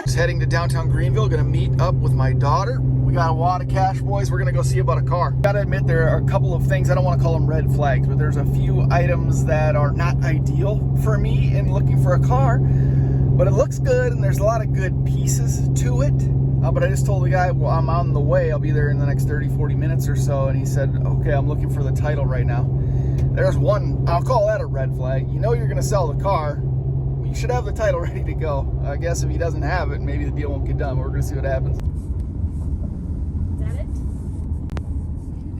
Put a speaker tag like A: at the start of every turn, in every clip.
A: Just heading to downtown Greenville, gonna meet up with my daughter. We got a wad of cash, boys. We're gonna go see about a car. Gotta admit, there are a couple of things, I don't want to call them red flags, but there's a few items that are not ideal for me in looking for a car. But it looks good, and there's a lot of good pieces to it. But I just told the guy, well, I'm on the way. I'll be there in the next 30, 40 minutes or so. And he said, okay, I'm looking for the title right now. There's one, I'll call that a red flag. You know you're going to sell the car. You should have the title ready to go. I guess if he doesn't have it, maybe the deal won't get done. But we're going to see what happens.
B: Is that it?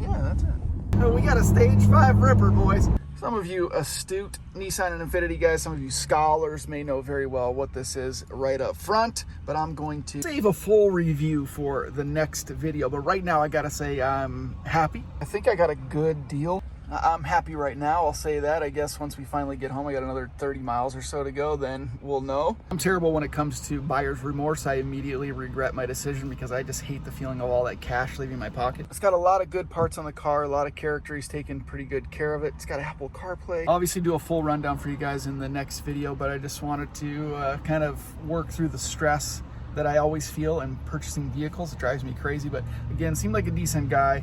A: Yeah, that's it. We got a stage 5 Ripper, boys. Some of you astute Nissan and Infiniti guys, some of you scholars may know very well what this is right up front, but I'm going to save a full review for the next video. But right now, I gotta say I'm happy. I think I got a good deal. I'm happy right now, I'll say that. I guess once we finally get home, I got another 30 miles or so to go, then we'll know. I'm terrible when it comes to buyer's remorse. I immediately regret my decision because I just hate the feeling of all that cash leaving my pocket. It's got a lot of good parts on the car, a lot of character. He's taken pretty good care of it. It's got Apple CarPlay. I'll obviously do a full rundown for you guys in the next video, but I just wanted to kind of work through the stress that I always feel in purchasing vehicles. It drives me crazy, but again, seemed like a decent guy,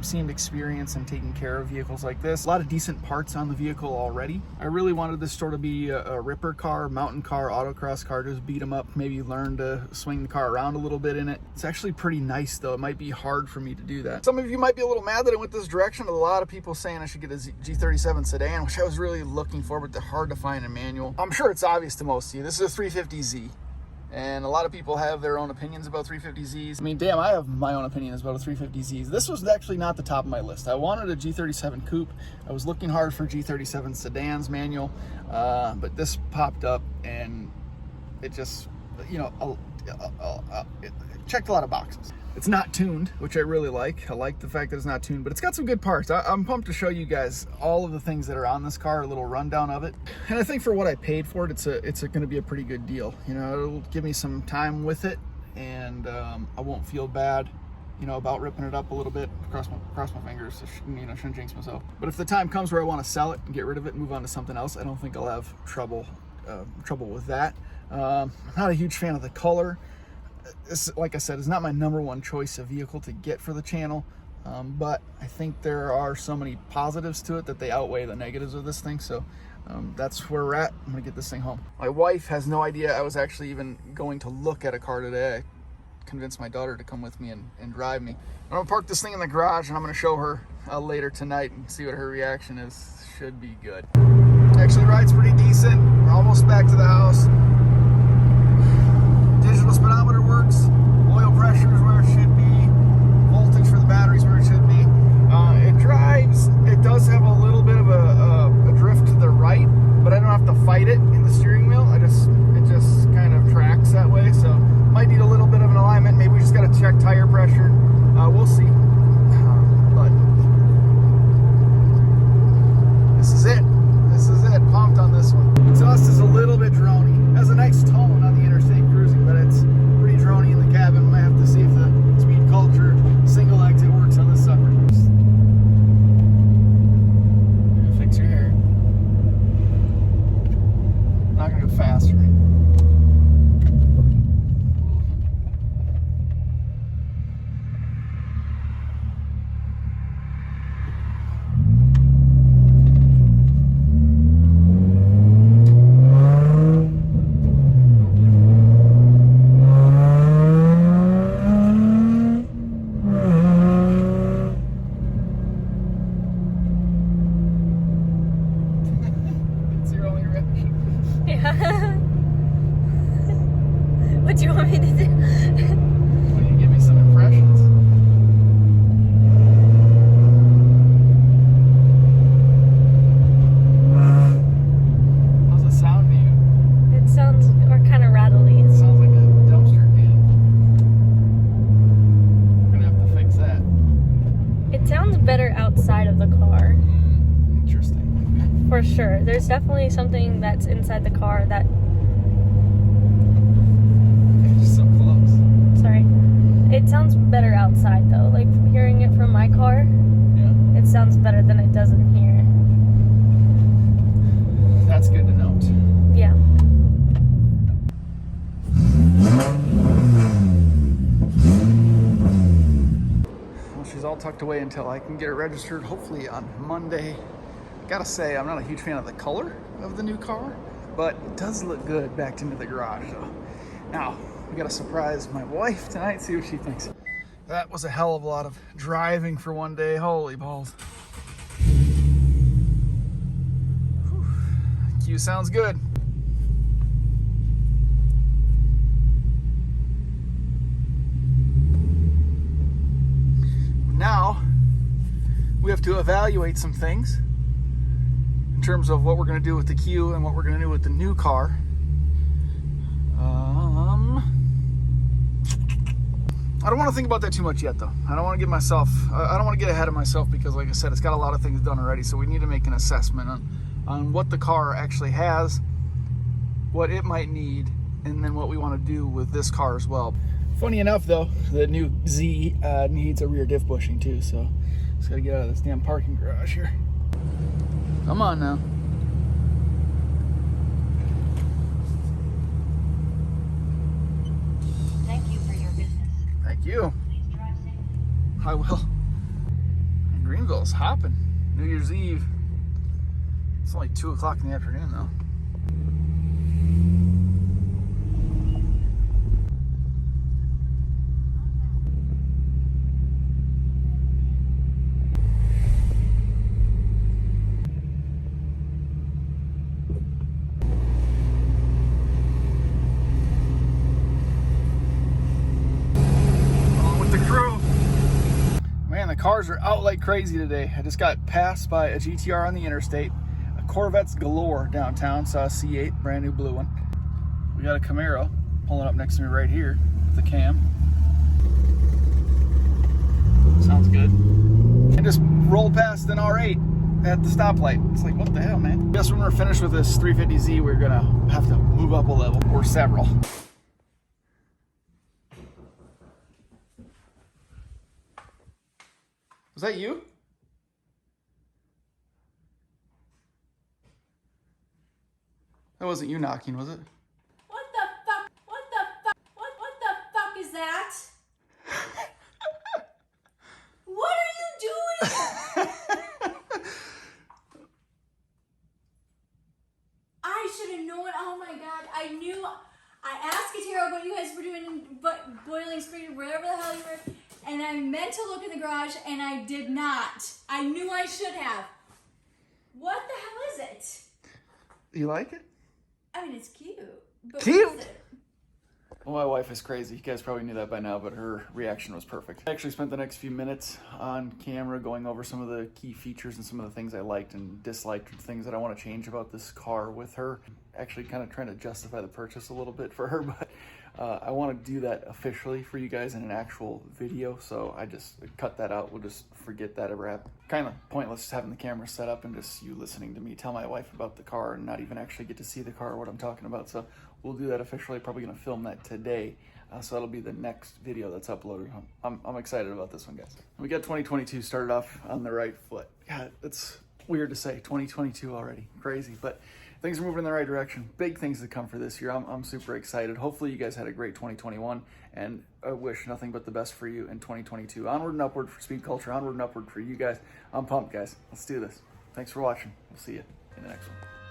A: seemed experienced in taking care of vehicles like this. A lot of decent parts on the vehicle already. I really wanted this store to be a ripper car, mountain car, autocross car, just beat them up, maybe learn to swing the car around a little bit in it. It's actually pretty nice though. It might be hard for me to do that. Some of you might be a little mad that I went this direction. A lot of people saying I should get a G37 sedan, which I was really looking for, but they're hard to find in manual. I'm sure it's obvious to most of you. This is a 350Z. And a lot of people have their own opinions about 350Zs. I mean, damn, I have my own opinions about a 350Zs. This was actually not the top of my list. I wanted a G37 coupe. I was looking hard for G37 sedans manual, but this popped up and it just, you know, it checked a lot of boxes. It's not tuned, which I really like. I like the fact that it's not tuned, but it's got some good parts. I'm pumped to show you guys all of the things that are on this car, a little rundown of it. And I think for what I paid for it, it's going to be a pretty good deal. You know, it'll give me some time with it, and I won't feel bad, you know, about ripping it up a little bit. Cross my fingers, you know, shouldn't jinx myself. But if the time comes where I want to sell it and get rid of it and move on to something else, I don't think I'll have trouble with that. I'm not a huge fan of the color. This, like I said, is not my #1 choice of vehicle to get for the channel, but I think there are so many positives to it that they outweigh the negatives of this thing, so that's where we're at. I'm gonna get this thing home. My wife has no idea I was actually even going to look at a car today. I convinced my daughter to come with me and drive me. I'm gonna park this thing in the garage and I'm gonna show her later tonight and see what her reaction is. Should be good. Actually, ride's pretty decent. We're almost back to the house. Digital speedometer works, oil pressure is where it should be, voltage for the batteries where it should be. It drives, it does have a little bit of a drift to the right, but I don't have to fight it in the steering wheel. It just kind of tracks that way, so might need a little bit of an alignment. Maybe we just got to check tire pressure. We'll see. But this is it. This is it. Pumped on this one. Exhaust is a little bit drony. Has a nice tone on the interstate cruising, but it's pretty drony in the cabin. Might have to see if the speed culture single exit works on this sucker. Fix your hair. Not gonna go faster.
B: What do you want me to do?
A: Will you give me some impressions? How's it sound to you?
B: It sounds kind of rattly.
A: It sounds like a dumpster can. We're gonna have to fix that.
B: It sounds better outside of the car.
A: Interesting.
B: For sure. There's definitely something that's inside the car that...
A: Just so close.
B: Sorry. It sounds better outside though. Like hearing it from my car,
A: Yeah.
B: it sounds better than it does in here.
A: That's good to note.
B: Yeah.
A: tucked away until I can get it registered, hopefully on Monday. Gotta say, I'm not a huge fan of the color of the new car, but it does look good backed into the garage. So now we gotta surprise my wife tonight, see what she thinks. That was a hell of a lot of driving for one day. Holy balls. Whew. Q sounds good. Now we have to evaluate some things in terms of what we're going to do with the Q and what we're going to do with the new car. I don't want to think about that too much yet, though. I don't want to I don't want to get ahead of myself because, like I said, it's got a lot of things done already. So we need to make an assessment on what the car actually has, what it might need, and then what we want to do with this car as well. Funny enough, though, the new Z needs a rear diff bushing too. So just got to get out of this damn parking garage here. Come on now. You. I will. Greenville's hopping. New Year's Eve. It's only 2 o'clock in the afternoon though. The cars are out like crazy today. I just got passed by a GTR on the interstate, a Corvette's galore downtown, saw a C8, brand new blue one. We got a Camaro pulling up next to me right here with the cam. Sounds good. And just rolled past an R8 at the stoplight. It's like, what the hell, man? Guess when we're finished with this 350Z, we're gonna have to move up a level, or several. Was that you? That wasn't you knocking, was it?
C: What the fuck? What the fuck? What the fuck is that? What are you doing? I should have known. Oh my god. I knew. I asked Katero what you guys were doing, but boiling spring, wherever the hell you were. And I meant to look in the garage, and I did not. I knew I should have. What the hell is it?
A: You like it?
C: I mean, it's cute. But
A: cute?
C: What is it?
A: Well, my wife is crazy. You guys probably knew that by now, but her reaction was perfect. I actually spent the next few minutes on camera going over some of the key features and some of the things I liked and disliked, things that I want to change about this car with her. Actually kind of trying to justify the purchase a little bit for her, but I want to do that officially for you guys in an actual video, so I just cut that out. We'll just forget that ever happened. Kind of pointless just having the camera set up and just you listening to me tell my wife about the car and not even actually get to see the car or what I'm talking about. So we'll do that officially. Probably going to film that today, so that'll be the next video that's uploaded. I'm excited about this one, guys. We got 2022 started off on the right foot. God, it's weird to say 2022 already. Crazy, but things are moving in the right direction. Big things to come for this year. I'm super excited. Hopefully you guys had a great 2021, and I wish nothing but the best for you in 2022. Onward and upward for Speed Culture. Onward and upward for you guys. I'm pumped, guys. Let's do this. Thanks for watching. We'll see you in the next one.